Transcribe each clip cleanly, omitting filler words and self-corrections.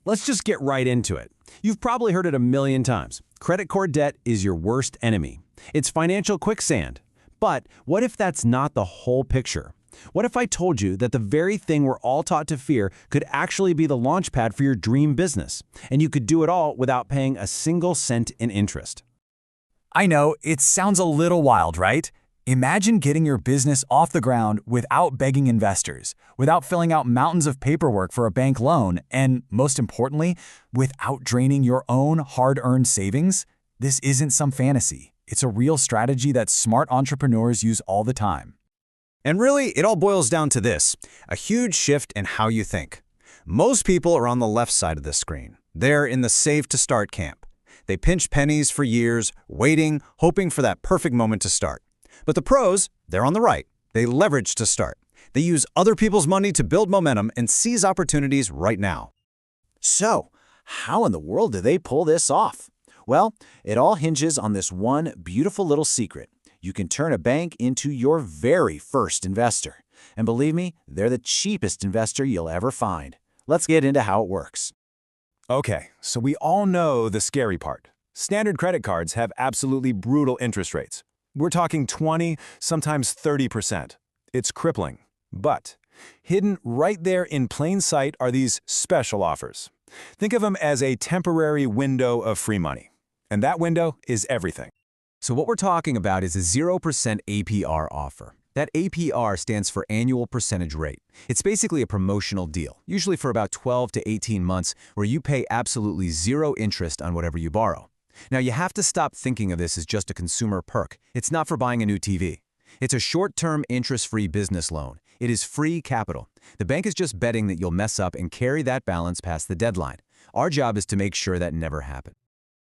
Let's just get right into it. You've probably heard it a million times. Credit card debt is your worst enemy. It's financial quicksand. But what if that's not the whole picture? What if I told you that the very thing we're all taught to fear could actually be the launchpad for your dream business, and you could do it all without paying a single cent in interest? I know, it sounds a little wild, right? Imagine getting your business off the ground without begging investors, without filling out mountains of paperwork for a bank loan, and most importantly, without draining your own hard-earned savings. This isn't some fantasy. It's a real strategy that smart entrepreneurs use all the time. And really, it all boils down to this: a huge shift in how you think. Most people are on the left side of the screen. They're in the save to start camp. They pinch pennies for years, waiting, hoping for that perfect moment to start. But the pros, they're on the right. They leverage to start. They use other people's money to build momentum and seize opportunities right now. So, how in the world do they pull this off? Well, it all hinges on this one beautiful little secret. You can turn a bank into your very first investor. And believe me, they're the cheapest investor you'll ever find. Let's get into how it works. Okay, so we all know the scary part. Standard credit cards have absolutely brutal interest rates. We're talking 20, sometimes 30%. It's crippling. But hidden right there in plain sight are these special offers. Think of them as a temporary window of free money. And that window is everything. So what we're talking about is a 0% APR offer. That APR stands for annual percentage rate. It's basically a promotional deal, usually for about 12 to 18 months, where you pay absolutely zero interest on whatever you borrow. Now, you have to stop thinking of this as just a consumer perk. It's not for buying a new TV. It's a short-term, interest-free business loan. It is free capital. The bank is just betting that you'll mess up and carry that balance past the deadline. Our job is to make sure that never happens.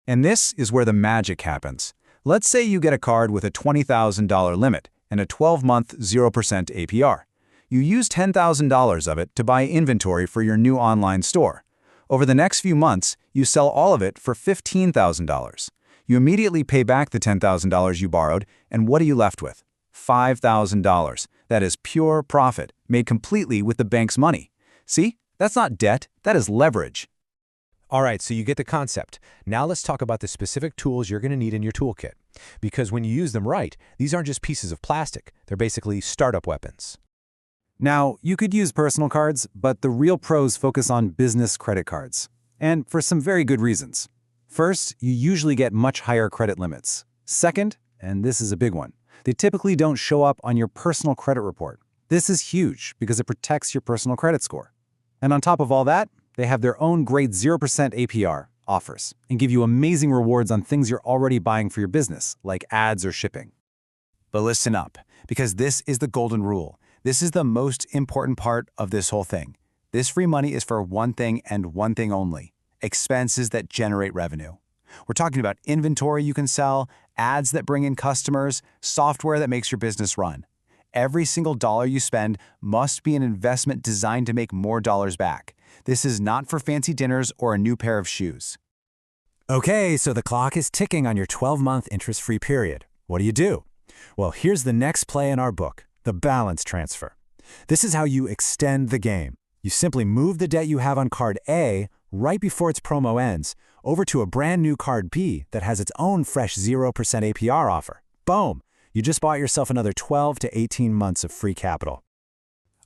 And this is where the magic happens. Let's say you get a card with a $20,000 limit and a 12-month 0% APR. You use $10,000 of it to buy inventory for your new online store. Over the next few months, you sell all of it for $15,000. You immediately pay back the $10,000 you borrowed, and what are you left with? $5,000. That is pure profit, made completely with the bank's money. See? That's not debt, that is leverage. All right, so you get the concept. Now let's talk about the specific tools you're going to need in your toolkit. Because when you use them right, these aren't just pieces of plastic. They're basically startup weapons. Now, you could use personal cards, but the real pros focus on business credit cards. And for some very good reasons. First, you usually get much higher credit limits. Second, and this is a big one, they typically don't show up on your personal credit report. This is huge because it protects your personal credit score. And on top of all that, they have their own great 0% APR offers and give you amazing rewards on things you're already buying for your business, like ads or shipping. But listen up, because this is the golden rule. This is the most important part of this whole thing. This free money is for one thing and one thing only: expenses that generate revenue. We're talking about inventory you can sell, ads that bring in customers, software that makes your business run. Every single dollar you spend must be an investment designed to make more dollars back. This is not for fancy dinners or a new pair of shoes. Okay, so the clock is ticking on your 12-month interest-free period. What do you do? Well, here's the next play in our book: the balance transfer. This is how you extend the game. You simply move the debt you have on card A right before its promo ends over to a brand new card B that has its own fresh 0% APR offer. Boom! You just bought yourself another 12 to 18 months of free capital.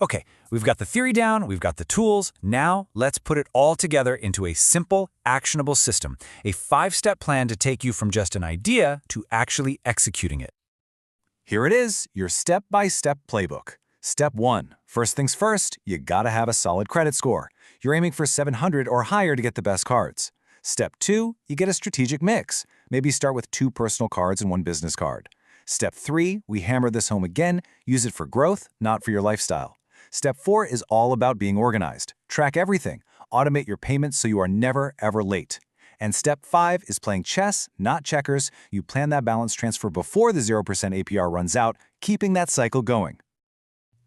Okay, we've got the theory down, we've got the tools. Now let's put it all together into a simple, actionable system, a 5-step plan to take you from just an idea to actually executing it. Here it is, your step-by-step playbook. Step 1. First things first, you gotta have a solid credit score. You're aiming for 700 or higher to get the best cards. Step 2, you get a strategic mix. Maybe start with 2 personal cards and 1 business card. Step 3, we hammer this home again. Use it for growth, not for your lifestyle. Step 4 is all about being organized. Track everything. Automate your payments so you are never, ever late. And step 5 is playing chess, not checkers. You plan that balance transfer before the 0% APR runs out, keeping that cycle going.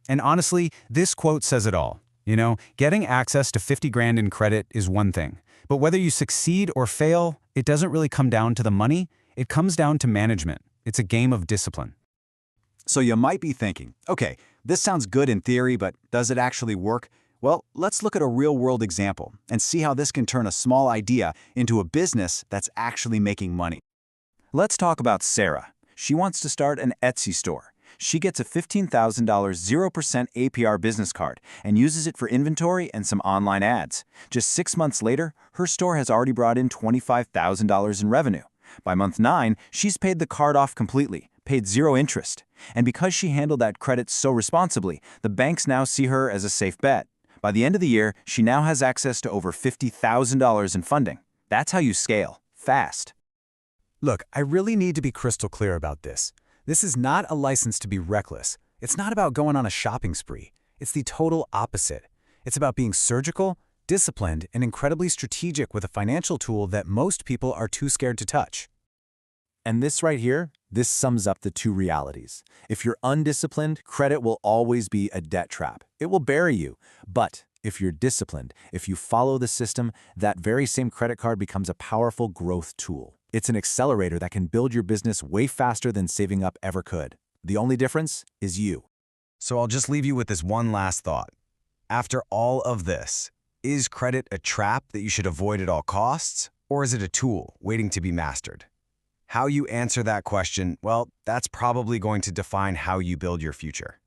And honestly, this quote says it all. You know, getting access to 50 grand in credit is one thing. But whether you succeed or fail, it doesn't really come down to the money. It comes down to management. It's a game of discipline. So you might be thinking, okay, this sounds good in theory, but does it actually work? Well, let's look at a real-world example and see how this can turn a small idea into a business that's actually making money. Let's talk about Sarah. She wants to start an Etsy store. She gets a $15,000 0% APR business card and uses it for inventory and some online ads. Just 6 months later, her store has already brought in $25,000 in revenue. By month 9, she's paid the card off completely, paid 0 interest. And because she handled that credit so responsibly, the banks now see her as a safe bet. By the end of the year, she now has access to over $50,000 in funding. That's how you scale, fast. Look, I really need to be crystal clear about this. This is not a license to be reckless. It's not about going on a shopping spree. It's the total opposite. It's about being surgical, disciplined, and incredibly strategic with a financial tool that most people are too scared to touch. And this right here, this sums up the two realities. If you're undisciplined, credit will always be a debt trap. It will bury you. But if you're disciplined, if you follow the system, that very same credit card becomes a powerful growth tool. It's an accelerator that can build your business way faster than saving up ever could. The only difference is you. So I'll just leave you with this one last thought. After all of this, is credit a trap that you should avoid at all costs, or is it a tool waiting to be mastered? How you answer that question, well, that's probably going to define how you build your future.